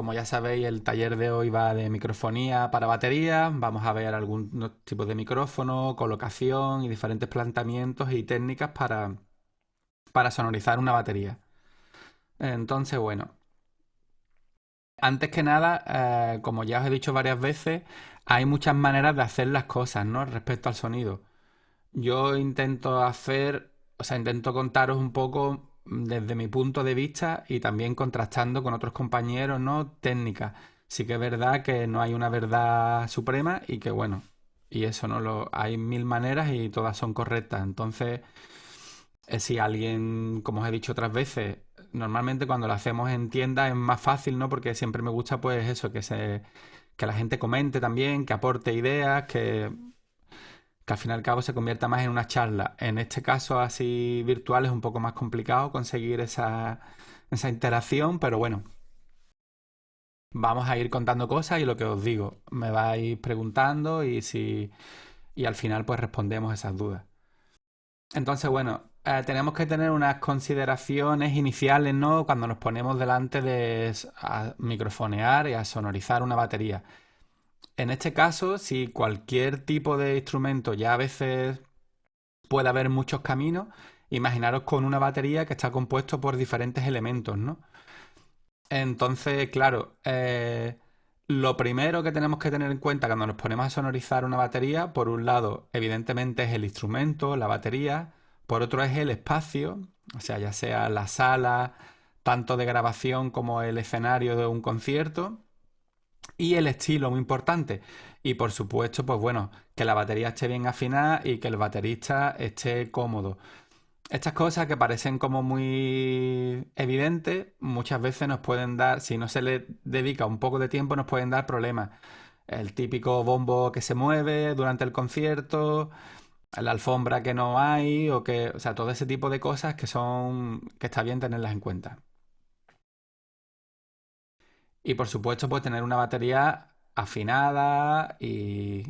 como ya sabéis, el taller de hoy va de microfonía para batería. Vamos a ver algunos tipos de micrófono, colocación y diferentes planteamientos y técnicas para sonorizar una batería. Entonces, bueno, antes que nada, como ya os he dicho varias veces, hay muchas maneras de hacer las cosas, ¿no? Respecto al sonido. Yo intento hacer, o sea, intento contaros un poco desde mi punto de vista y también contrastando con otros compañeros, ¿no? Técnicas. Sí que es verdad que no hay una verdad suprema y que, bueno, y eso no lo hay mil maneras y todas son correctas. Entonces, si alguien, como os he dicho otras veces, normalmente cuando lo hacemos en tienda es más fácil, ¿no? Porque siempre me gusta, pues eso, que la gente comente también, que aporte ideas, que al fin y al cabo se convierta más en una charla. En este caso, así virtual, es un poco más complicado conseguir esa interacción, pero bueno, vamos a ir contando cosas y lo que os digo, me vais preguntando y al final pues respondemos esas dudas. Entonces, bueno, tenemos que tener unas consideraciones iniciales, ¿no? Cuando nos ponemos delante a microfonear y a sonorizar una batería. En este caso, si cualquier tipo de instrumento ya a veces puede haber muchos caminos. Imaginaros con una batería que está compuesto por diferentes elementos, ¿no? Entonces, claro, lo primero que tenemos que tener en cuenta cuando nos ponemos a sonorizar una batería, por un lado, evidentemente es el instrumento, la batería, por otro es el espacio, o sea, ya sea la sala, tanto de grabación como el escenario de un concierto, y el estilo, muy importante. Y por supuesto, pues bueno, que la batería esté bien afinada y que el baterista esté cómodo. Estas cosas que parecen como muy evidentes, muchas veces nos pueden dar, si no se le dedica un poco de tiempo, nos pueden dar problemas. El típico bombo que se mueve durante el concierto, la alfombra que no hay, o sea, todo ese tipo de cosas que está bien tenerlas en cuenta. Y por supuesto, pues tener una batería afinada y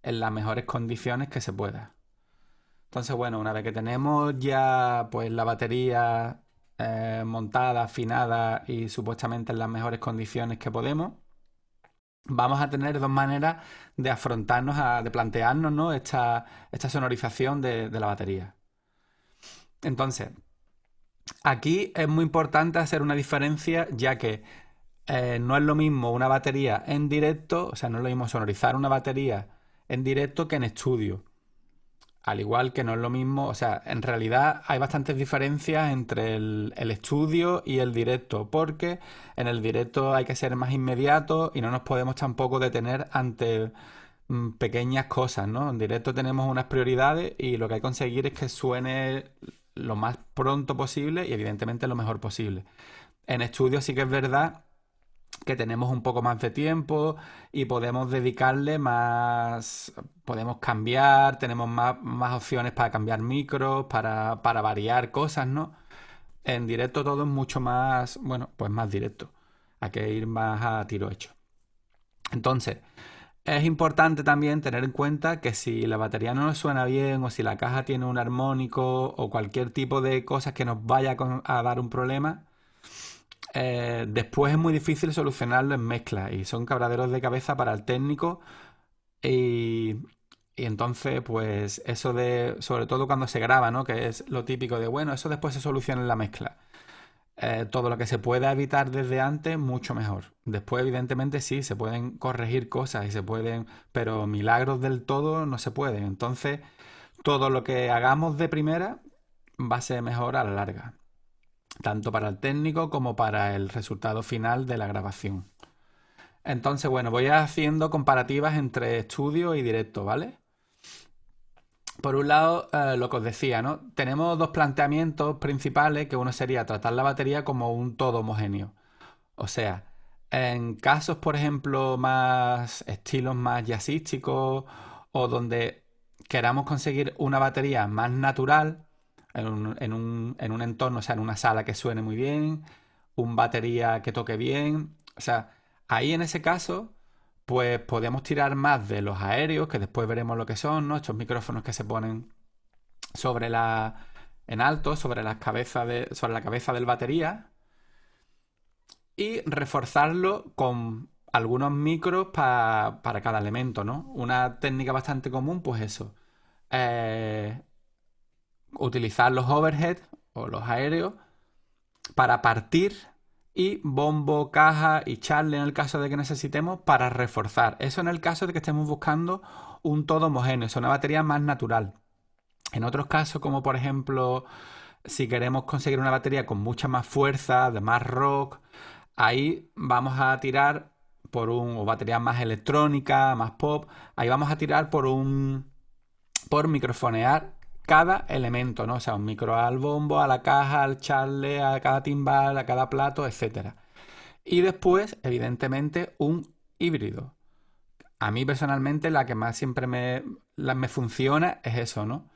en las mejores condiciones que se pueda. Entonces, bueno, una vez que tenemos ya pues la batería montada, afinada y supuestamente en las mejores condiciones que podemos, vamos a tener dos maneras de de plantearnos, ¿no? esta sonorización de la batería. Entonces, aquí es muy importante hacer una diferencia, ya que no es lo mismo una batería en directo, o sea, no es lo mismo sonorizar una batería en directo que en estudio. Al igual que no es lo mismo, o sea, en realidad hay bastantes diferencias entre el estudio y el directo, porque en el directo hay que ser más inmediato y no nos podemos tampoco detener ante pequeñas cosas, ¿no? En directo tenemos unas prioridades y lo que hay que conseguir es que suene lo más pronto posible y evidentemente lo mejor posible. En estudio sí que es verdad que tenemos un poco más de tiempo y podemos dedicarle más, podemos cambiar, tenemos más opciones para cambiar micros, para variar cosas, ¿no? En directo todo es mucho más, bueno, pues más directo. Hay que ir más a tiro hecho. Entonces, es importante también tener en cuenta que si la batería no nos suena bien o si la caja tiene un armónico o cualquier tipo de cosas que nos vaya a dar un problema, después es muy difícil solucionarlo en mezcla y son quebraderos de cabeza para el técnico y, y entonces pues eso de, sobre todo cuando se graba, ¿no? Que es lo típico de, bueno, eso después se soluciona en la mezcla. Todo lo que se pueda evitar desde antes, mucho mejor. Después, evidentemente, sí, se pueden corregir cosas y se pueden, pero milagros del todo no se pueden. Entonces, todo lo que hagamos de primera va a ser mejor a la larga tanto para el técnico como para el resultado final de la grabación. Entonces, bueno, voy haciendo comparativas entre estudio y directo, ¿vale? Por un lado, lo que os decía, ¿no? Tenemos dos planteamientos principales, que uno sería tratar la batería como un todo homogéneo. O sea, en casos, por ejemplo, más estilos más jazzísticos o donde queramos conseguir una batería más natural en un entorno, o sea, en una sala que suene muy bien, un batería que toque bien. O sea, ahí en ese caso, pues podemos tirar más de los aéreos, que después veremos lo que son, ¿no? Estos micrófonos que se ponen sobre en alto, sobre la cabeza del batería y reforzarlo con algunos micros para cada elemento, ¿no? Una técnica bastante común, pues eso. eh, Utilizar los overhead o los aéreos para partir y bombo, caja y charle en el caso de que necesitemos para reforzar. Eso en el caso de que estemos buscando un todo homogéneo, es una batería más natural. En otros casos, como por ejemplo, si queremos conseguir una batería con mucha más fuerza, de más rock, ahí vamos a tirar o batería más electrónica, más pop, ahí vamos a tirar por microfonear cada elemento, ¿no? O sea, un micro al bombo, a la caja, al charle, a cada timbal, a cada plato, etcétera. Y después, evidentemente, un híbrido. A mí personalmente la que más siempre me funciona es eso, ¿no?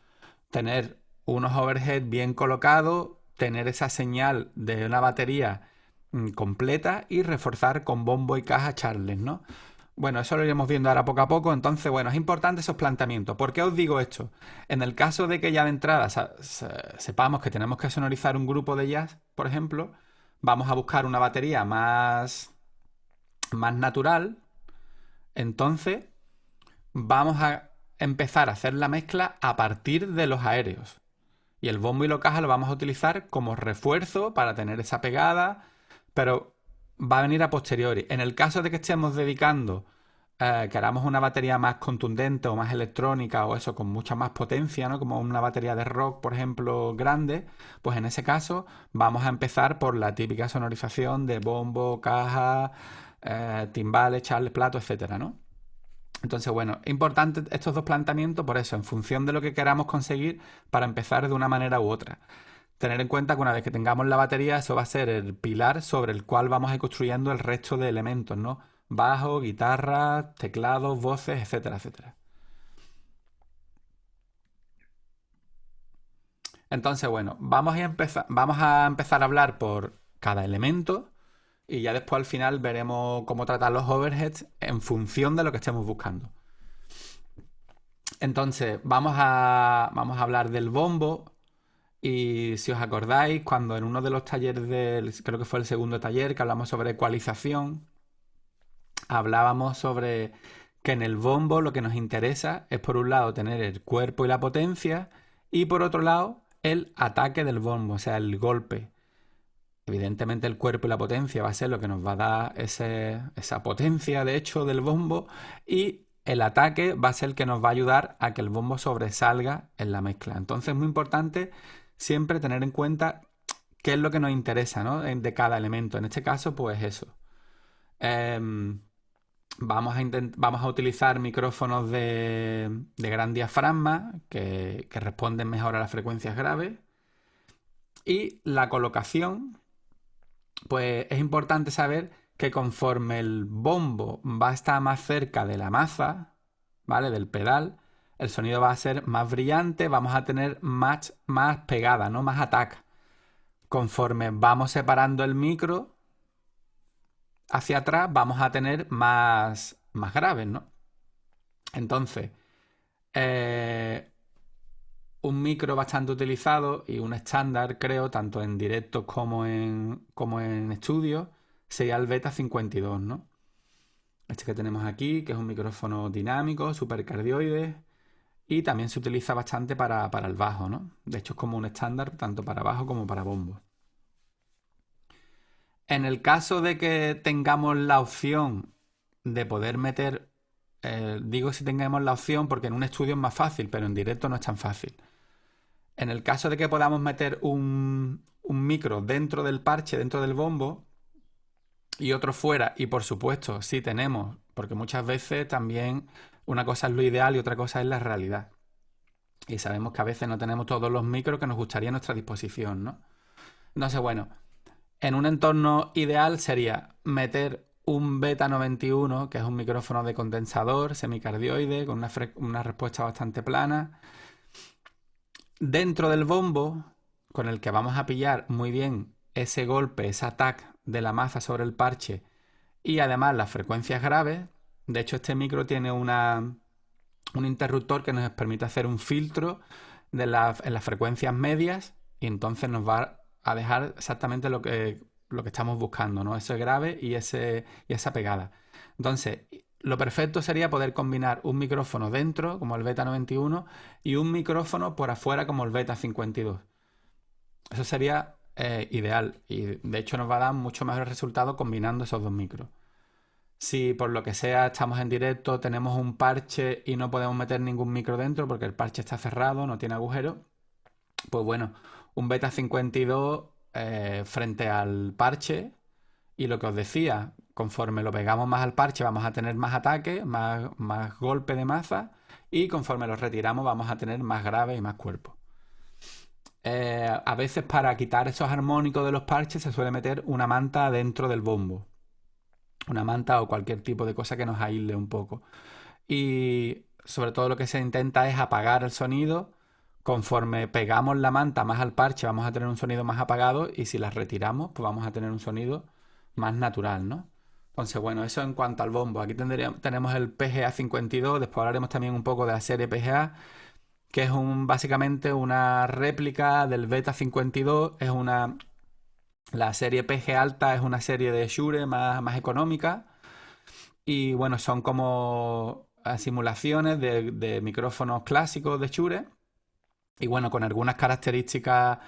Tener unos overhead bien colocados, tener esa señal de una batería completa y reforzar con bombo y caja Charles, ¿no? Bueno, eso lo iremos viendo ahora poco a poco. Entonces, bueno, es importante esos planteamientos. ¿Por qué os digo esto? En el caso de que ya de entrada sepamos que tenemos que sonorizar un grupo de jazz, por ejemplo, vamos a buscar una batería más natural. Entonces, vamos a empezar a hacer la mezcla a partir de los aéreos. Y el bombo y la caja lo vamos a utilizar como refuerzo para tener esa pegada, pero va a venir a posteriori. En el caso de que estemos dedicando, queramos una batería más contundente o más electrónica o eso con mucha más potencia, ¿no? Como una batería de rock, por ejemplo, grande, pues en ese caso vamos a empezar por la típica sonorización de bombo, caja, timbales, charles, plato, etcétera, ¿no? Entonces, bueno, es importante estos dos planteamientos por eso, en función de lo que queramos conseguir para empezar de una manera u otra. Tener en cuenta que una vez que tengamos la batería, eso va a ser el pilar sobre el cual vamos a ir construyendo el resto de elementos, ¿no? Bajo, guitarra, teclados, voces, etcétera, etcétera. Entonces, bueno, vamos a empezar a hablar por cada elemento y ya después al final veremos cómo tratar los overheads en función de lo que estemos buscando. Entonces, vamos a hablar del bombo. Y si os acordáis, cuando en uno de los talleres creo que fue el segundo taller, que hablamos sobre ecualización, hablábamos sobre que en el bombo lo que nos interesa es por un lado tener el cuerpo y la potencia y por otro lado el ataque del bombo, o sea, el golpe. Evidentemente el cuerpo y la potencia va a ser lo que nos va a dar esa potencia de hecho del bombo y el ataque va a ser el que nos va a ayudar a que el bombo sobresalga en la mezcla. Entonces es muy importante siempre tener en cuenta qué es lo que nos interesa, ¿no? De cada elemento. En este caso, pues eso. Em, vamos a utilizar micrófonos de gran diafragma que responden mejor a las frecuencias graves. Y la colocación, pues es importante saber que conforme el bombo va a estar más cerca de la maza, ¿vale? Del pedal, el sonido va a ser más brillante, vamos a tener más pegada, ¿no? Más attack. Conforme vamos separando el micro hacia atrás, vamos a tener más graves, ¿no? Entonces, eh, un micro bastante utilizado y un estándar, creo, tanto en directos como en estudio, sería el Beta 52, ¿no? Este que tenemos aquí, que es un micrófono dinámico, supercardioide, y también se utiliza bastante para el bajo, ¿no? De hecho, es como un estándar tanto para bajo como para bombo. En el caso de que tengamos la opción de poder meter, digo si tengamos la opción porque en un estudio es más fácil, pero en directo no es tan fácil. En el caso de que podamos meter un micro dentro del parche, dentro del bombo, y otro fuera, y por supuesto, si tenemos, porque muchas veces también una cosa es lo ideal y otra cosa es la realidad. Y sabemos que a veces no tenemos todos los micros que nos gustaría a nuestra disposición, ¿no? Entonces, bueno, en un entorno ideal sería meter un Beta 91, que es un micrófono de condensador semicardioide con una respuesta bastante plana, dentro del bombo, con el que vamos a pillar muy bien ese golpe, ese ataque de la maza sobre el parche y además las frecuencias graves. De hecho, este micro tiene un interruptor que nos permite hacer un filtro en las frecuencias medias y entonces nos va a dejar exactamente lo que estamos buscando, ¿no? Ese grave y esa pegada. Entonces, lo perfecto sería poder combinar un micrófono dentro, como el Beta 91, y un micrófono por afuera, como el Beta 52. Eso sería ideal y de hecho nos va a dar mucho mejor resultado combinando esos dos micros. Si por lo que sea estamos en directo, tenemos un parche y no podemos meter ningún micro dentro porque el parche está cerrado, no tiene agujero, pues bueno, un Beta 52 frente al parche y lo que os decía, conforme lo pegamos más al parche vamos a tener más ataque, más golpe de maza y conforme lo retiramos vamos a tener más grave y más cuerpo. A veces para quitar esos armónicos de los parches se suele meter una manta dentro del bombo. Una manta o cualquier tipo de cosa que nos aísle un poco. Y sobre todo lo que se intenta es apagar el sonido. Conforme pegamos la manta más al parche vamos a tener un sonido más apagado y si las retiramos pues vamos a tener un sonido más natural, ¿no? Entonces, bueno, eso en cuanto al bombo. Aquí tenemos el PGA 52, después hablaremos también un poco de la serie PGA, que es básicamente una réplica del Beta 52, la serie PG Alta es una serie de Shure más económica y bueno, son como simulaciones de micrófonos clásicos de Shure y bueno, con algunas características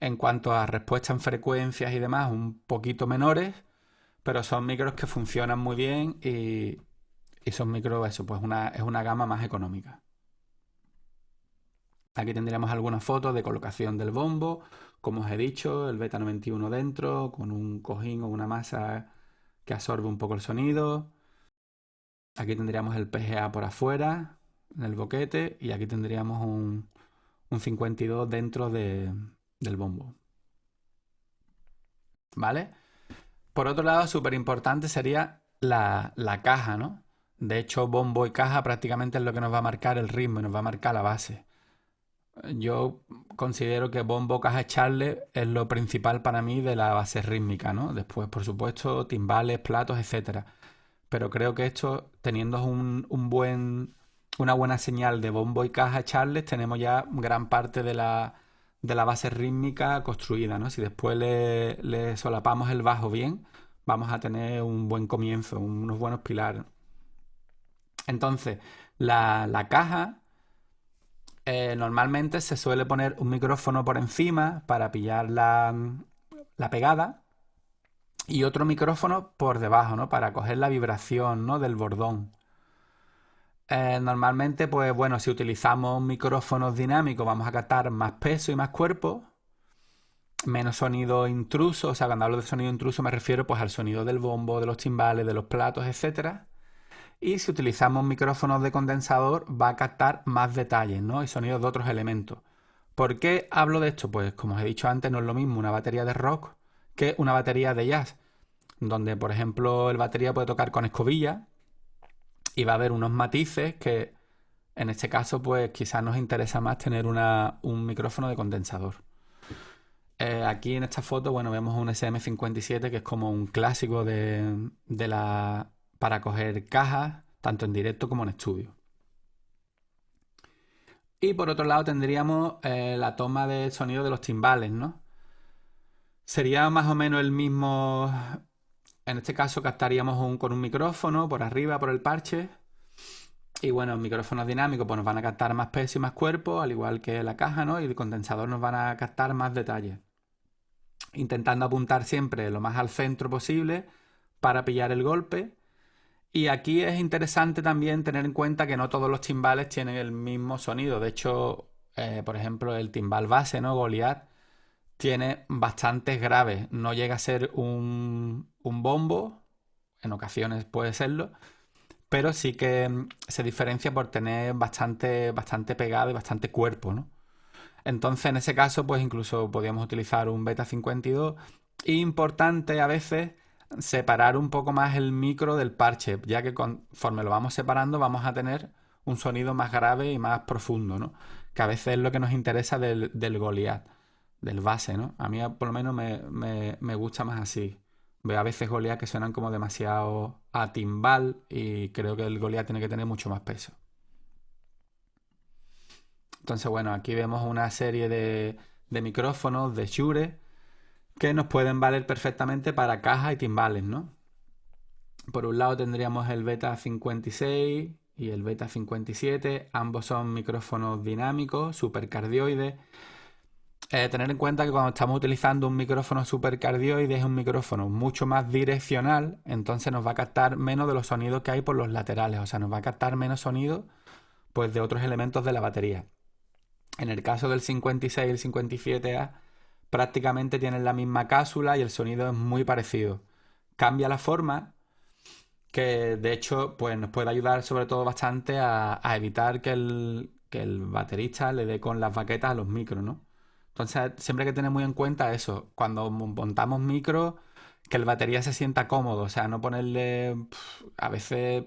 en cuanto a respuesta en frecuencias y demás un poquito menores, pero son micros que funcionan muy bien y son micros, eso, pues es una gama más económica. Aquí tendríamos algunas fotos de colocación del bombo, como os he dicho, el Beta 91 dentro, con un cojín o una masa que absorbe un poco el sonido. Aquí tendríamos el PGA por afuera, en el boquete, y aquí tendríamos un 52 dentro del bombo. ¿Vale? Por otro lado, súper importante sería la caja, ¿no? De hecho, bombo y caja prácticamente es lo que nos va a marcar el ritmo y nos va a marcar la base. Yo considero que bombo, caja, charle es lo principal para mí de la base rítmica, ¿no? Después, por supuesto, timbales, platos, etcétera. Pero creo que esto, teniendo una buena señal de bombo y caja, charles, tenemos ya gran parte de la base rítmica construida, ¿no? Si después le solapamos el bajo bien, vamos a tener un buen comienzo, unos buenos pilares. Entonces, la caja normalmente se suele poner un micrófono por encima para pillar la pegada y otro micrófono por debajo, ¿no? Para coger la vibración, ¿no? Del bordón. Normalmente, pues bueno, si utilizamos micrófonos dinámicos vamos a captar más peso y más cuerpo, menos sonido intruso. O sea, cuando hablo de sonido intruso me refiero pues al sonido del bombo, de los timbales, de los platos, etcétera. Y si utilizamos micrófonos de condensador va a captar más detalles, ¿no? Y sonidos de otros elementos. ¿Por qué hablo de esto? Pues como os he dicho antes, no es lo mismo una batería de rock que una batería de jazz, donde por ejemplo el batería puede tocar con escobilla y va a haber unos matices que en este caso pues quizás nos interesa más tener un micrófono de condensador. Aquí en esta foto, bueno, vemos un SM57 que es como un clásico para coger cajas, tanto en directo como en estudio. Y por otro lado tendríamos la toma de sonido de los timbales, ¿no? Sería más o menos el mismo. En este caso captaríamos con un micrófono por arriba, por el parche. Y bueno, micrófonos dinámicos pues nos van a captar más peso y más cuerpo, al igual que la caja, ¿no? Y el condensador nos van a captar más detalles. Intentando apuntar siempre lo más al centro posible para pillar el golpe. Y aquí es interesante también tener en cuenta que no todos los timbales tienen el mismo sonido. De hecho, por ejemplo, el timbal base, ¿no? Goliath, tiene bastantes graves. No llega a ser un bombo, en ocasiones puede serlo, pero sí que se diferencia por tener bastante pegado y bastante cuerpo, ¿no? Entonces, en ese caso, pues incluso podríamos utilizar un Beta 52. Importante a veces separar un poco más el micro del parche, ya que conforme lo vamos separando vamos a tener un sonido más grave y más profundo, ¿no? Que a veces es lo que nos interesa del Goliath, del base, ¿no? A mí por lo menos me gusta más así. Veo a veces Goliath que suenan como demasiado a timbal y creo que el Goliath tiene que tener mucho más peso. Entonces, bueno, aquí vemos una serie de micrófonos de Shure que nos pueden valer perfectamente para cajas y timbales, ¿no? Por un lado tendríamos el Beta 56 y el Beta 57, ambos son micrófonos dinámicos, supercardioides. Tener en cuenta que cuando estamos utilizando un micrófono supercardioide es un micrófono mucho más direccional, entonces nos va a captar menos de los sonidos que hay por los laterales, o sea, nos va a captar menos sonido pues de otros elementos de la batería. En el caso del 56 y el 57A, prácticamente tienen la misma cápsula y el sonido es muy parecido. Cambia la forma, que de hecho pues nos puede ayudar sobre todo bastante a evitar que el baterista le dé con las baquetas a los micros, ¿no? Entonces siempre hay que tener muy en cuenta eso, cuando montamos micros, que el batería se sienta cómodo, o sea, no ponerle... a veces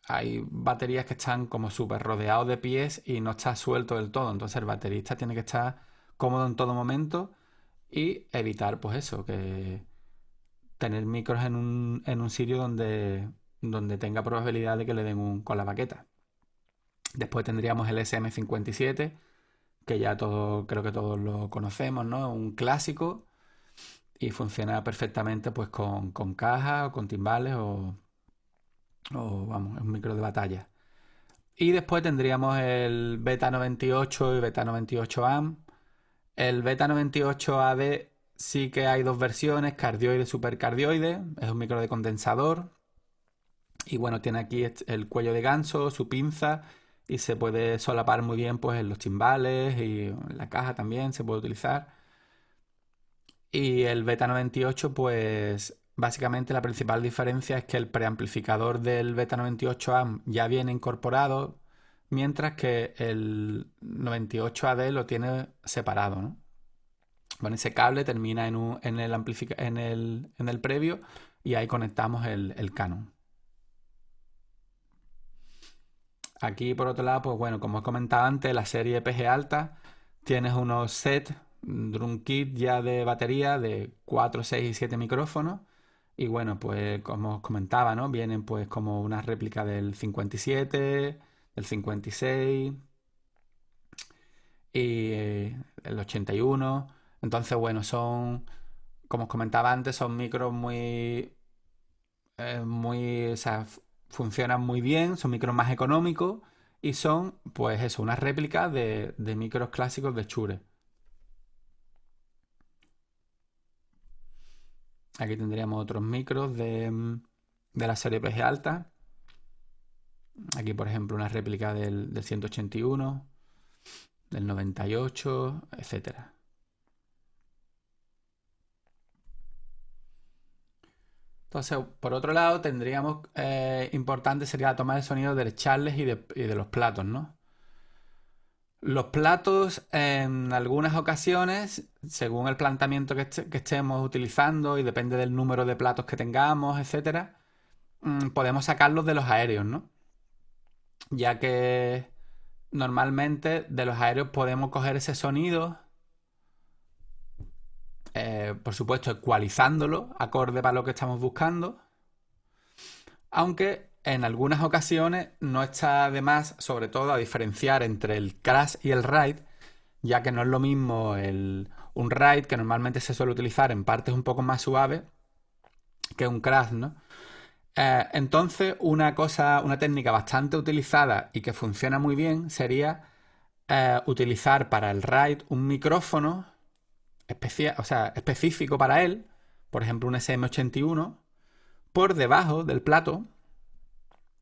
hay baterías que están como súper rodeados de pies y no está suelto del todo, entonces el baterista tiene que estar cómodo en todo momento y evitar pues eso, que tener micros en un sitio donde tenga probabilidad de que le den con la baqueta. Después tendríamos el SM57, que ya creo que todos lo conocemos, ¿no? Un clásico y funciona perfectamente pues con caja o con timbales vamos, es un micro de batalla. Y después tendríamos el Beta 98 y Beta 98 AM. El Beta 98 AD sí que hay dos versiones, cardioide y supercardioide. Es un micro de condensador. Y bueno, tiene aquí el cuello de ganso, su pinza y se puede solapar muy bien pues en los timbales y en la caja también se puede utilizar. Y el Beta 98 pues básicamente la principal diferencia es que el preamplificador del Beta 98A ya viene incorporado, mientras que el 98AD lo tiene separado, ¿no? Bueno, ese cable termina en el previo y ahí conectamos el Canon. Aquí por otro lado, pues bueno, como he comentado antes, la serie PG Alta tienes unos set drum kit ya de batería de 4, 6 y 7 micrófonos. Y bueno, pues como os comentaba, ¿no? Vienen pues como una réplica del 57, del 56 y el 81. Entonces, bueno, como os comentaba antes, son micros o sea, funcionan muy bien, son micros más económicos y son, pues eso, una réplica de micros clásicos de Shure. Aquí tendríamos otros micros de la serie PG Alta. Aquí, por ejemplo, una réplica del 181, del 98, etcétera. Entonces, por otro lado, tendríamos importante sería la toma de sonido del charles y de los platos, ¿no? Los platos, en algunas ocasiones, según el planteamiento que estemos utilizando y depende del número de platos que tengamos, etcétera, podemos sacarlos de los aéreos, ¿no? Ya que normalmente de los aéreos podemos coger ese sonido, por supuesto, ecualizándolo acorde para lo que estamos buscando, aunque en algunas ocasiones no está de más, sobre todo, a diferenciar entre el crash y el ride, ya que no es lo mismo un ride que normalmente se suele utilizar en partes un poco más suaves que un crash, ¿no? Entonces, una técnica bastante utilizada y que funciona muy bien sería utilizar para el ride un micrófono o sea, específico para él, por ejemplo un SM81, por debajo del plato,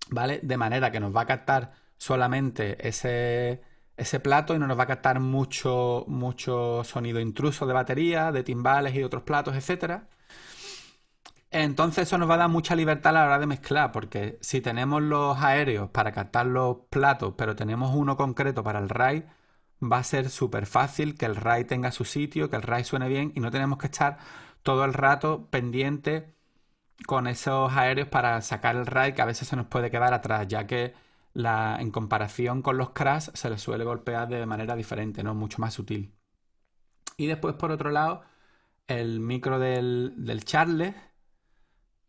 ¿vale? De manera que nos va a captar solamente ese plato y no nos va a captar mucho sonido intruso de batería, de timbales y de otros platos, etcétera. Entonces eso nos va a dar mucha libertad a la hora de mezclar, porque si tenemos los aéreos para captar los platos, pero tenemos uno concreto para el RAI, va a ser súper fácil que el RAI tenga su sitio, que el RAI suene bien y no tenemos que estar todo el rato pendiente con esos aéreos para sacar el RAI, que a veces se nos puede quedar atrás, ya que en comparación con los crash se les suele golpear de manera diferente, ¿no? Mucho más sutil. Y después, por otro lado, el micro del Charles.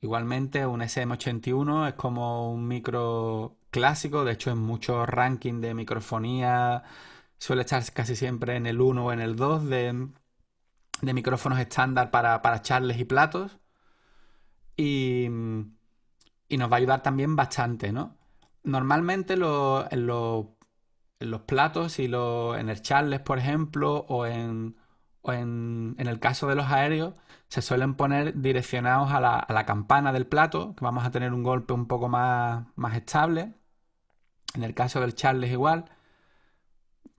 Igualmente, un SM81 es como un micro clásico, de hecho en muchos rankings de microfonía suele estar casi siempre en el 1 o en el 2 de micrófonos estándar para charles y platos. Y, y nos va a ayudar también bastante, ¿no? Normalmente en los platos y en el charles, por ejemplo, en el caso de los aéreos, se suelen poner direccionados a la campana del plato, que vamos a tener un golpe un poco más estable. En el caso del charles igual,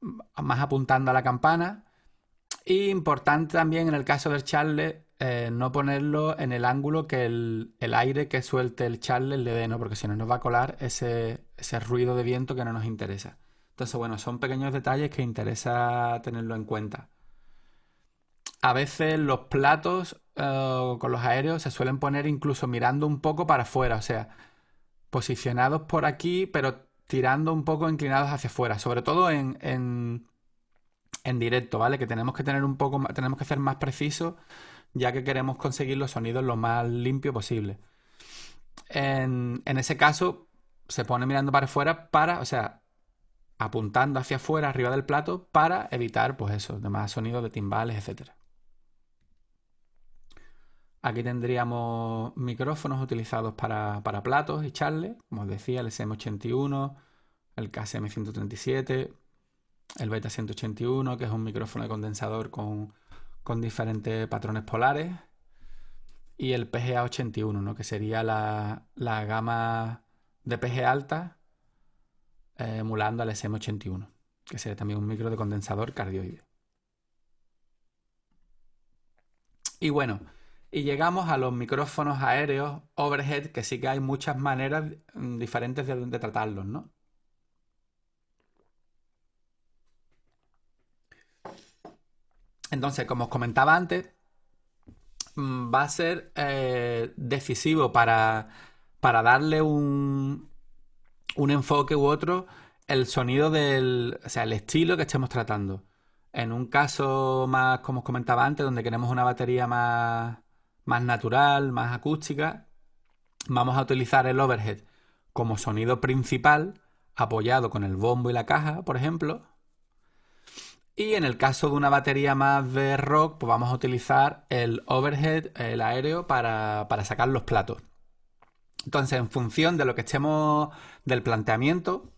más apuntando a la campana. Y importante también en el caso del charles, no ponerlo en el ángulo que el aire que suelte el charles le dé, ¿no? Porque si no nos va a colar ese ruido de viento que no nos interesa. Entonces, bueno, son pequeños detalles que interesa tenerlo en cuenta. A veces los platos con los aéreos se suelen poner incluso mirando un poco para afuera, o sea, posicionados por aquí, pero tirando un poco inclinados hacia afuera, sobre todo en directo, ¿vale? Que tenemos que tener un poco, tenemos que ser más precisos, ya que queremos conseguir los sonidos lo más limpio posible. En ese caso, se pone mirando para afuera o sea, apuntando hacia afuera, arriba del plato, para evitar, pues eso, demás sonidos de timbales, etcétera. Aquí tendríamos micrófonos utilizados para platos y charles, como os decía, el SM81, el KSM137, el Beta 181, que es un micrófono de condensador con diferentes patrones polares, y el PGA 81, ¿no? Que sería la gama de PG alta emulando al SM81, que sería también un micro de condensador cardioide. Y bueno, y llegamos a los micrófonos aéreos overhead, que sí que hay muchas maneras diferentes de tratarlos, ¿no? Entonces, como os comentaba antes, va a ser decisivo para darle un enfoque u otro el sonido o sea, el estilo que estemos tratando. En un caso más, como os comentaba antes, donde queremos una batería más natural, más acústica, vamos a utilizar el overhead como sonido principal, apoyado con el bombo y la caja, por ejemplo. Y en el caso de una batería más de rock, pues vamos a utilizar el overhead, el aéreo, para sacar los platos. Entonces, en función de lo que estemos, del planteamiento,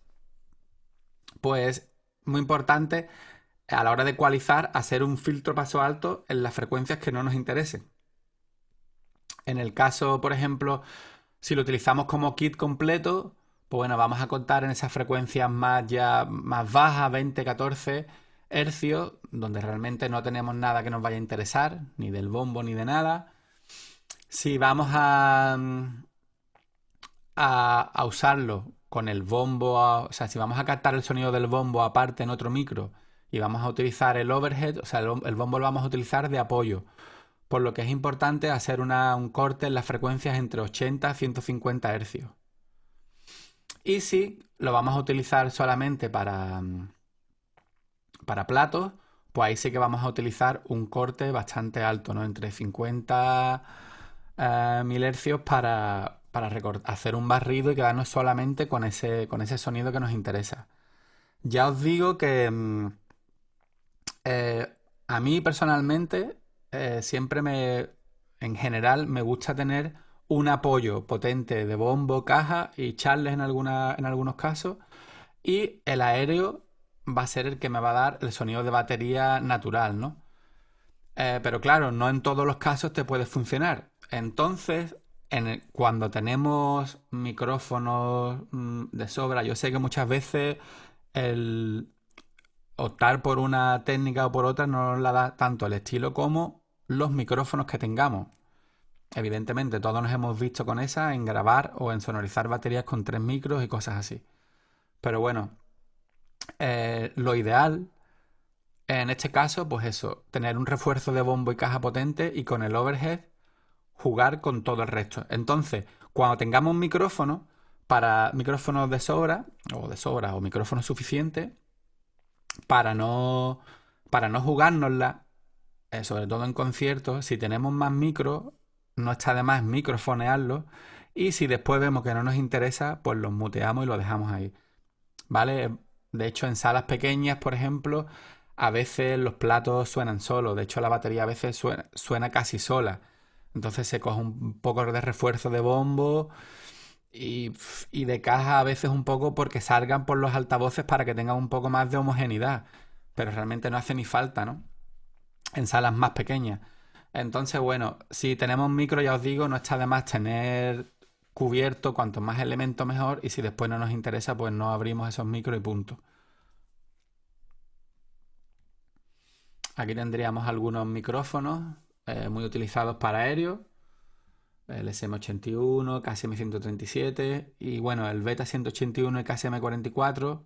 pues muy importante a la hora de ecualizar, hacer un filtro paso alto en las frecuencias que no nos interesen. En el caso, por ejemplo, si lo utilizamos como kit completo, pues bueno, vamos a contar en esas frecuencias más bajas, 20, 14 hercios, donde realmente no tenemos nada que nos vaya a interesar, ni del bombo ni de nada. Si vamos a usarlo con el bombo, o sea, si vamos a captar el sonido del bombo aparte en otro micro y vamos a utilizar el overhead, o sea, el bombo lo vamos a utilizar de apoyo, por lo que es importante hacer un corte en las frecuencias entre 80 y 150 hercios. Y si lo vamos a utilizar solamente para platos, pues ahí sí que vamos a utilizar un corte bastante alto, ¿no? Entre 50 mil hercios para hacer un barrido y quedarnos solamente con ese sonido que nos interesa. Ya os digo que a mí personalmente en general, me gusta tener un apoyo potente de bombo, caja y charles en algunos casos. Y el aéreo va a ser el que me va a dar el sonido de batería natural, ¿no? Pero claro, no en todos los casos te puede funcionar. Entonces, cuando tenemos micrófonos de sobra, yo sé que muchas veces el optar por una técnica o por otra no nos la da tanto el estilo como los micrófonos que tengamos. Evidentemente, todos nos hemos visto con esa en grabar o en sonorizar baterías con 3 micros y cosas así. Pero bueno, lo ideal en este caso, pues eso, tener un refuerzo de bombo y caja potente y con el overhead jugar con todo el resto. Entonces, cuando tengamos un micrófono, para micrófonos de sobra o micrófonos suficientes, para no jugárnosla, sobre todo en conciertos, si tenemos más micros, no está de más microfonearlo. Y si después vemos que no nos interesa, pues los muteamos y lo dejamos ahí. ¿Vale? De hecho, en salas pequeñas, por ejemplo, a veces los platos suenan solos. De hecho, la batería a veces suena casi sola. Entonces se coge un poco de refuerzo de bombo y de caja a veces un poco porque salgan por los altavoces para que tengan un poco más de homogeneidad. Pero realmente no hace ni falta, ¿no? En salas más pequeñas. Entonces, bueno, si tenemos micro, ya os digo, no está de más tener cubierto cuanto más elementos mejor, y si después no nos interesa, pues no abrimos esos micros y punto. Aquí tendríamos algunos micrófonos muy utilizados para aéreos, el SM81, KSM137 y bueno, el Beta 181 y KSM44,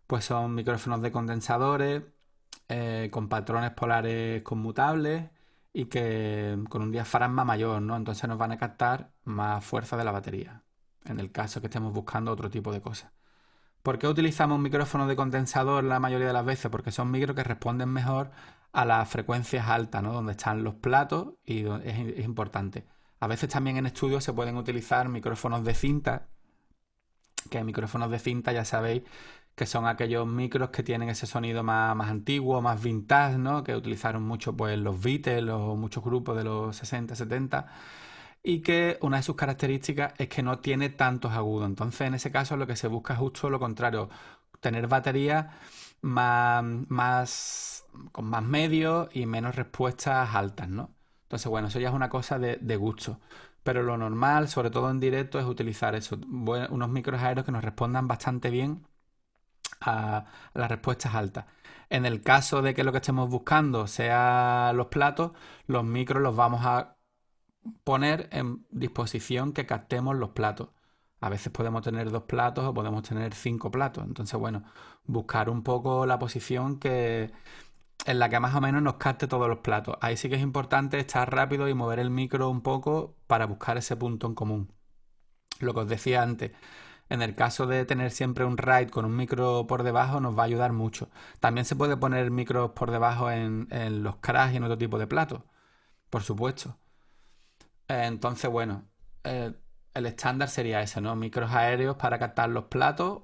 pues son micrófonos de condensadores con patrones polares conmutables y que con un diafragma mayor, ¿no? Entonces nos van a captar más fuerza de la batería, en el caso que estemos buscando otro tipo de cosas. ¿Por qué utilizamos micrófonos de condensador la mayoría de las veces? Porque son micros que responden mejor a las frecuencias altas, ¿no? Donde están los platos y es importante. A veces también en estudios se pueden utilizar micrófonos de cinta, que micrófonos de cinta ya sabéis que son aquellos micros que tienen ese sonido más antiguo, más vintage, ¿no? Que utilizaron mucho pues los Beatles o muchos grupos de los 60, 70 y que una de sus características es que no tiene tantos agudos. Entonces, en ese caso, lo que se busca es justo lo contrario, tener baterías con más medios y menos respuestas altas, ¿no? Entonces, bueno, eso ya es una cosa de gusto. Pero lo normal, sobre todo en directo, es utilizar eso, unos micros aéreos que nos respondan bastante bien a las respuestas altas. En el caso de que lo que estemos buscando sea los platos, los micros los vamos a poner en disposición que captemos los platos. A veces podemos tener 2 platos o podemos tener 5 platos. Entonces, bueno, buscar un poco la posición en la que más o menos nos capte todos los platos. Ahí sí que es importante estar rápido y mover el micro un poco para buscar ese punto en común. Lo que os decía antes, en el caso de tener siempre un RAID con un micro por debajo nos va a ayudar mucho. También se puede poner micros por debajo en los crash y en otro tipo de platos, por supuesto. Entonces, bueno, eh, el estándar sería ese, ¿no? Micros aéreos para captar los platos,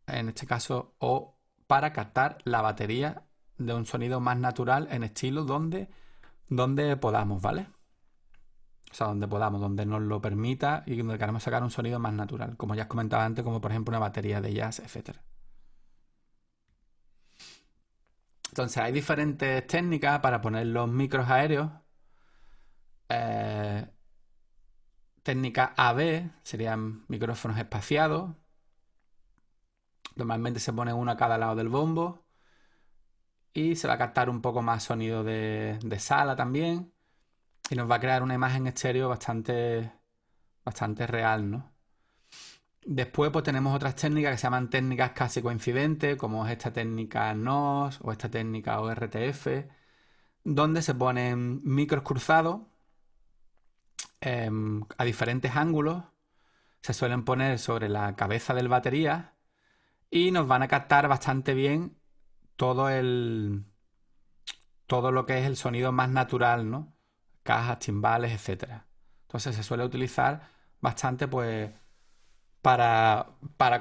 en este caso, o para captar la batería de un sonido más natural en estilo donde podamos, ¿vale? O sea, donde podamos, donde nos lo permita y donde queremos sacar un sonido más natural, como ya os comentaba antes, como por ejemplo una batería de jazz, etcétera. Entonces, hay diferentes técnicas para poner los micros aéreos. Eh, Técnica AB serían micrófonos espaciados. Normalmente se pone uno a cada lado del bombo y se va a captar un poco más sonido de sala también y nos va a crear una imagen estéreo bastante real, ¿no? Después pues tenemos otras técnicas que se llaman técnicas casi coincidentes, como es esta técnica NOS o esta técnica ORTF, donde se ponen micros cruzados a diferentes ángulos, se suelen poner sobre la cabeza del batería y nos van a captar bastante bien todo todo lo que es el sonido más natural, ¿no? Cajas, timbales, etcétera. Entonces se suele utilizar bastante, pues, para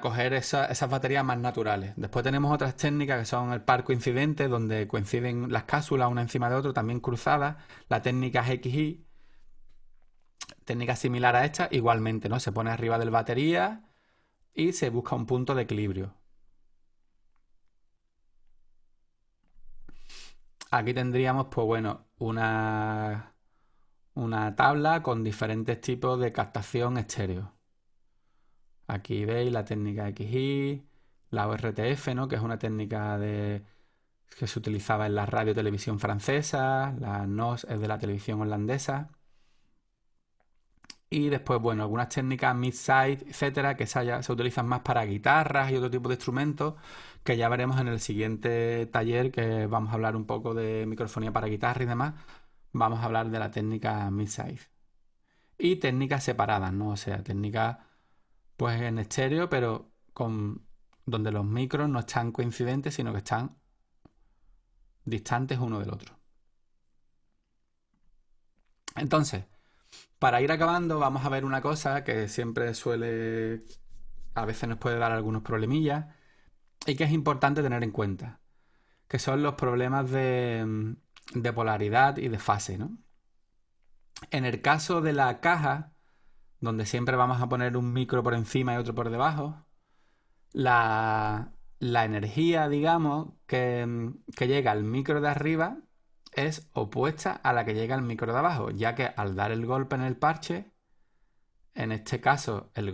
coger esas baterías más naturales. Después tenemos otras técnicas que son el par coincidente, donde coinciden las cápsulas una encima de otra, también cruzadas. La técnica es XY, técnica similar a esta, igualmente, ¿no? Se pone arriba del batería y se busca un punto de equilibrio. Aquí tendríamos, pues bueno, una tabla con diferentes tipos de captación estéreo. Aquí veis la técnica XY, la ORTF, ¿no? Que es una técnica que se utilizaba en la radio y televisión francesa, la NOS es de la televisión holandesa. Y después, bueno, algunas técnicas mid-side, etcétera, que se utilizan más para guitarras y otro tipo de instrumentos, que ya veremos en el siguiente taller, que vamos a hablar un poco de microfonía para guitarra y demás. Vamos a hablar de la técnica mid-side. Y técnicas separadas, ¿no? O sea, técnicas pues en estéreo, pero donde los micros no están coincidentes, sino que están distantes uno del otro. Entonces, para ir acabando, vamos a ver una cosa que siempre a veces nos puede dar algunos problemillas y que es importante tener en cuenta, que son los problemas de polaridad y de fase, ¿no? En el caso de la caja, donde siempre vamos a poner un micro por encima y otro por debajo, la energía, digamos, que llega al micro de arriba es opuesta a la que llega al micro de abajo, ya que al dar el golpe en el parche, en este caso el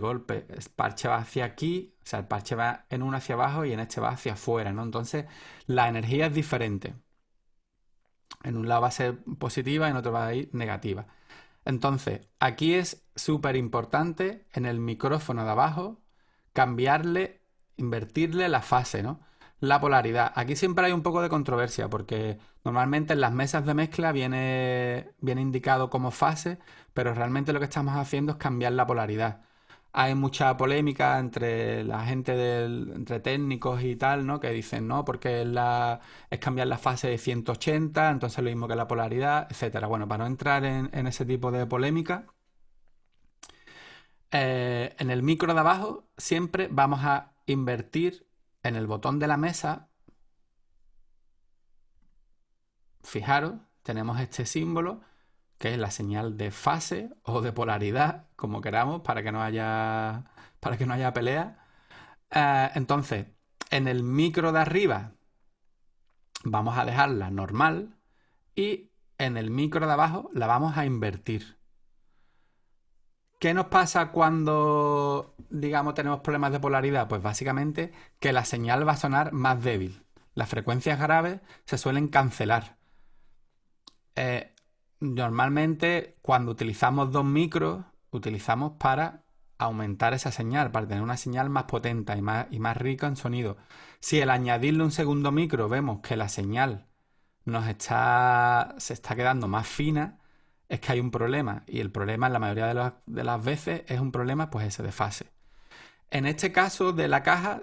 parche va hacia aquí, o sea, el parche va en uno hacia abajo y en este va hacia afuera, ¿no? Entonces la energía es diferente. En un lado va a ser positiva y en otro va a ir negativa. Entonces, aquí es súper importante en el micrófono de abajo cambiarle, invertirle la fase, ¿no? La polaridad. Aquí siempre hay un poco de controversia porque normalmente en las mesas de mezcla viene indicado como fase, pero realmente lo que estamos haciendo es cambiar la polaridad. Hay mucha polémica entre la gente entre técnicos y tal, ¿no? Que dicen, no, porque es cambiar la fase de 180, entonces lo mismo que la polaridad, etcétera. Bueno, para no entrar en ese tipo de polémica, en el micro de abajo siempre vamos a invertir en el botón de la mesa. Fijaros, tenemos este símbolo que es la señal de fase o de polaridad, como queramos, para que no haya pelea. Entonces, en el micro de arriba vamos a dejarla normal y en el micro de abajo la vamos a invertir. ¿Qué nos pasa cuando, digamos, tenemos problemas de polaridad? Pues básicamente que la señal va a sonar más débil. Las frecuencias graves se suelen cancelar. Normalmente cuando utilizamos dos micros, utilizamos para aumentar esa señal, para tener una señal más potente y más rica en sonido. Si al añadirle un segundo micro vemos que la señal se está quedando más fina, es que hay un problema. Y el problema en la mayoría de las veces es un problema, pues ese de fase. En este caso de la caja,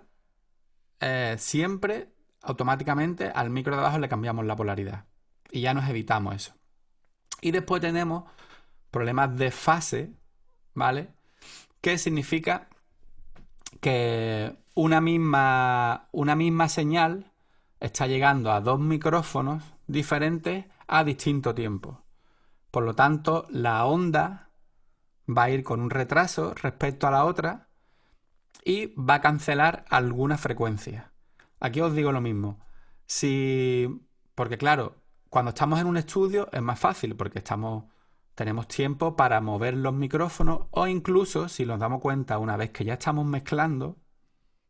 siempre automáticamente al micro de abajo le cambiamos la polaridad. Y ya nos evitamos eso. Y después tenemos problemas de fase, ¿vale? Que significa que una misma señal está llegando a dos micrófonos diferentes a distinto tiempo. Por lo tanto, la onda va a ir con un retraso respecto a la otra y va a cancelar algunas frecuencias. Aquí os digo lo mismo. Porque claro, cuando estamos en un estudio es más fácil porque tenemos tiempo para mover los micrófonos o incluso, si nos damos cuenta una vez que ya estamos mezclando,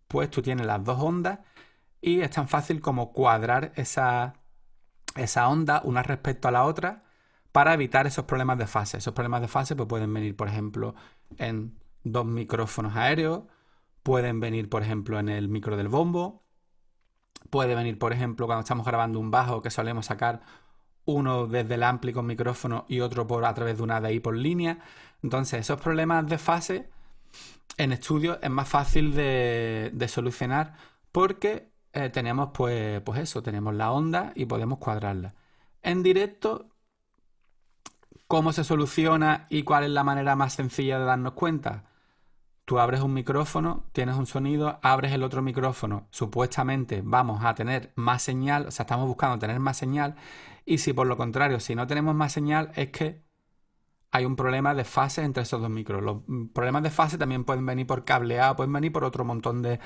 pues tú tienes las dos ondas y es tan fácil como cuadrar esa onda una respecto a la otra para evitar esos problemas de fase. Esos problemas de fase pues, pueden venir, por ejemplo, en dos micrófonos aéreos, pueden venir, por ejemplo, en el micro del bombo, puede venir, por ejemplo, cuando estamos grabando un bajo que solemos sacar uno desde el ampli con micrófono y otro a través de una DI por línea. Entonces, esos problemas de fase en estudio es más fácil de solucionar porque tenemos pues eso, tenemos la onda y podemos cuadrarla. En directo, ¿cómo se soluciona y cuál es la manera más sencilla de darnos cuenta? Tú abres un micrófono, tienes un sonido, abres el otro micrófono, supuestamente vamos a tener más señal, o sea, estamos buscando tener más señal, y si por lo contrario, si no tenemos más señal, es que hay un problema de fase entre esos dos micros. Los problemas de fase también pueden venir por cableado, pueden venir por otro montón de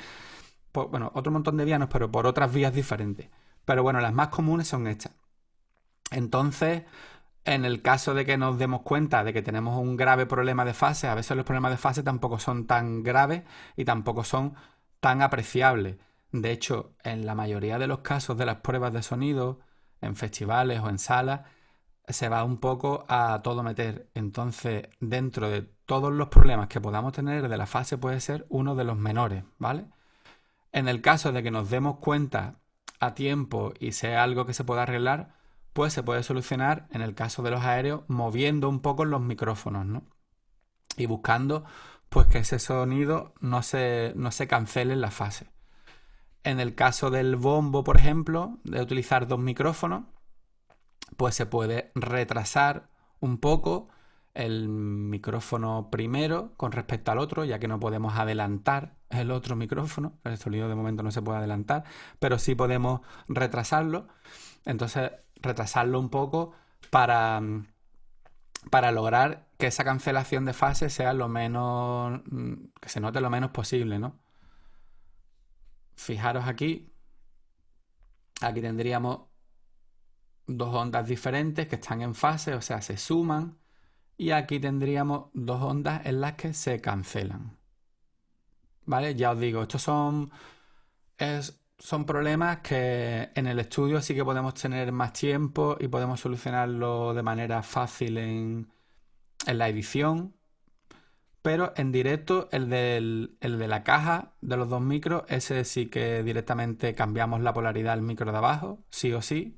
vianos, pero por otras vías diferentes. Pero bueno, las más comunes son estas. Entonces, en el caso de que nos demos cuenta de que tenemos un grave problema de fase, a veces los problemas de fase tampoco son tan graves y tampoco son tan apreciables. De hecho, en la mayoría de los casos de las pruebas de sonido, en festivales o en salas, se va un poco a todo meter. Entonces, dentro de todos los problemas que podamos tener de la fase puede ser uno de los menores, ¿vale? En el caso de que nos demos cuenta a tiempo y sea algo que se pueda arreglar, pues se puede solucionar en el caso de los aéreos moviendo un poco los micrófonos, ¿no? Y buscando pues que ese sonido no se cancele en la fase. En el caso del bombo, por ejemplo, de utilizar dos micrófonos, pues se puede retrasar un poco el micrófono primero con respecto al otro, ya que no podemos adelantar el otro micrófono. El sonido de momento no se puede adelantar, pero sí podemos retrasarlo. Entonces, retrasarlo un poco para, para lograr que esa cancelación de fase sea lo menos, que se note lo menos posible, ¿no? Fijaros aquí tendríamos dos ondas diferentes que están en fase, o sea, se suman, y aquí tendríamos dos ondas en las que se cancelan. ¿Vale? Ya os digo, estos son problemas que en el estudio sí que podemos tener más tiempo y podemos solucionarlo de manera fácil en la edición. Pero en directo, el de la caja de los dos micros, ese sí que directamente cambiamos la polaridad del micro de abajo, sí o sí.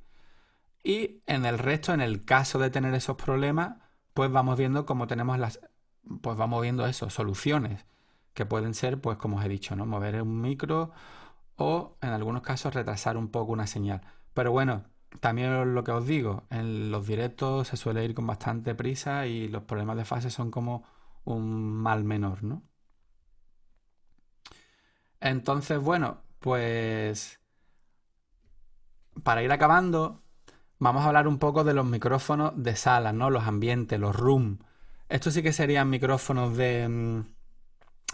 Y en el resto, en el caso de tener esos problemas, pues vamos viendo cómo tenemos pues vamos viendo eso, soluciones, que pueden ser, pues como os he dicho, ¿no? Mover un micro o en algunos casos retrasar un poco una señal. Pero bueno, también lo que os digo, en los directos se suele ir con bastante prisa y los problemas de fase son como un mal menor, ¿no? Entonces, bueno, pues para ir acabando, vamos a hablar un poco de los micrófonos de sala, ¿no? Los ambientes, los room. Estos sí que serían micrófonos en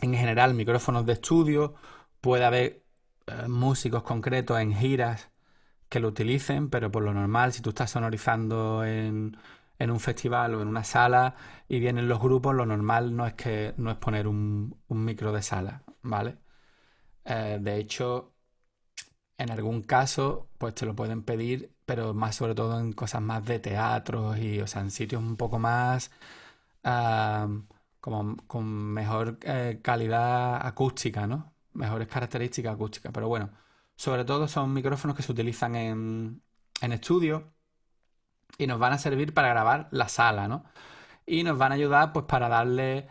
general, micrófonos de estudio. Puede haber músicos concretos en giras que lo utilicen, pero por lo normal, si tú estás sonorizando en un festival o en una sala y vienen los grupos, lo normal no es poner un micro de sala, ¿vale? De hecho, en algún caso, pues te lo pueden pedir, pero más sobre todo en cosas más de teatros y, o sea, en sitios un poco más ah, como con mejor calidad acústica, ¿no? Mejores características acústicas. Pero bueno, sobre todo son micrófonos que se utilizan en estudio y nos van a servir para grabar la sala, ¿no? Y nos van a ayudar pues para darle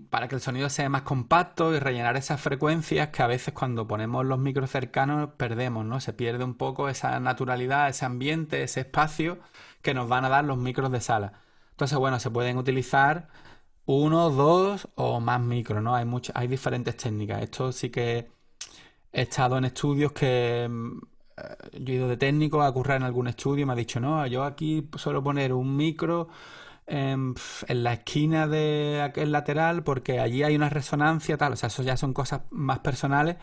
para que el sonido sea más compacto y rellenar esas frecuencias que a veces cuando ponemos los micros cercanos perdemos, ¿no? Se pierde un poco esa naturalidad, ese ambiente, ese espacio que nos van a dar los micros de sala. Entonces, bueno, se pueden utilizar uno, dos o más micros, ¿no? Hay diferentes técnicas. Esto sí que he estado en estudios que yo he ido de técnico a currar en algún estudio y me ha dicho, no, yo aquí suelo poner un micro en la esquina de aquel lateral porque allí hay una resonancia, tal. O sea, eso ya son cosas más personales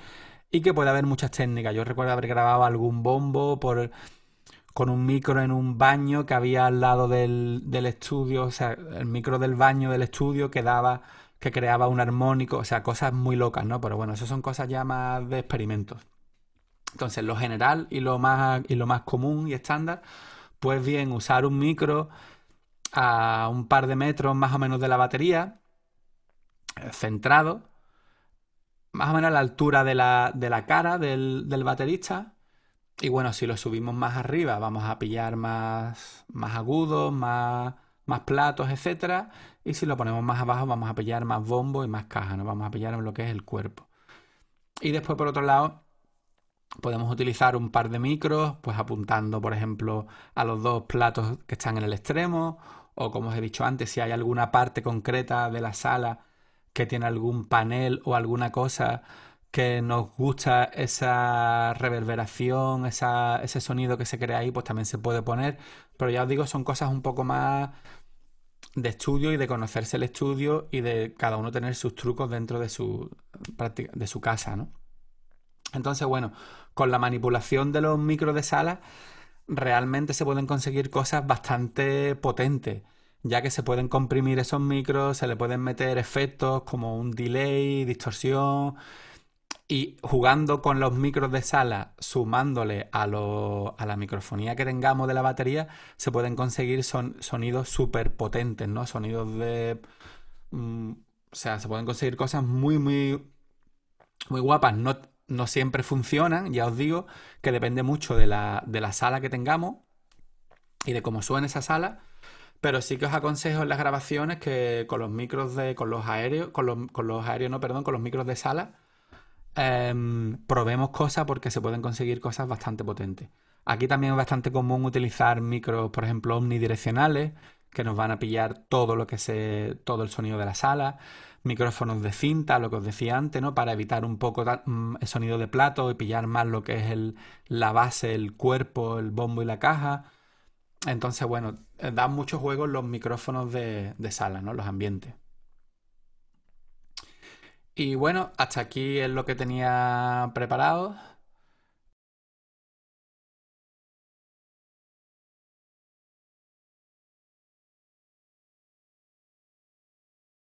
y que puede haber muchas técnicas. Yo recuerdo haber grabado algún bombo con un micro en un baño que había al lado del estudio, o sea, el micro del baño del estudio que creaba un armónico, o sea, cosas muy locas, ¿no? Pero bueno, eso son cosas ya más de experimentos. Entonces, lo general y lo más común y estándar, pues bien, usar un micro a un par de metros más o menos de la batería, centrado, más o menos a la altura de la cara del baterista. Y bueno, si lo subimos más arriba, vamos a pillar más agudos, más platos, etcétera. Y si lo ponemos más abajo, vamos a pillar más bombo y más caja, ¿no? Vamos a pillar en lo que es el cuerpo. Y después, por otro lado, podemos utilizar un par de micros, pues apuntando, por ejemplo, a los dos platos que están en el extremo, o como os he dicho antes, si hay alguna parte concreta de la sala que tiene algún panel o alguna cosa que nos gusta esa reverberación, ese sonido que se crea ahí, pues también se puede poner. Pero ya os digo, son cosas un poco más de estudio y de conocerse el estudio y de cada uno tener sus trucos dentro de su práctica, de su casa, ¿no? Entonces, bueno, con la manipulación de los micros de sala, realmente se pueden conseguir cosas bastante potentes, ya que se pueden comprimir esos micros, se le pueden meter efectos como un delay, distorsión, y jugando con los micros de sala, sumándole a la microfonía que tengamos de la batería, se pueden conseguir sonidos súper potentes, ¿no? Sonidos o sea, se pueden conseguir cosas muy, muy, muy guapas. No siempre funcionan, ya os digo, que depende mucho de la sala que tengamos y de cómo suene esa sala. Pero sí que os aconsejo en las grabaciones que con los micros con los aéreos, con los aéreos, no, perdón, con los micros de sala, probemos cosas porque se pueden conseguir cosas bastante potentes. Aquí también es bastante común utilizar micros, por ejemplo, omnidireccionales, que nos van a pillar todo todo el sonido de la sala, micrófonos de cinta, lo que os decía antes, ¿no? Para evitar un poco el sonido de plato y pillar más lo que es la base, el cuerpo, el bombo y la caja. Entonces, bueno, dan muchos juegos los micrófonos de sala, ¿no? Los ambientes. Y bueno, hasta aquí es lo que tenía preparado.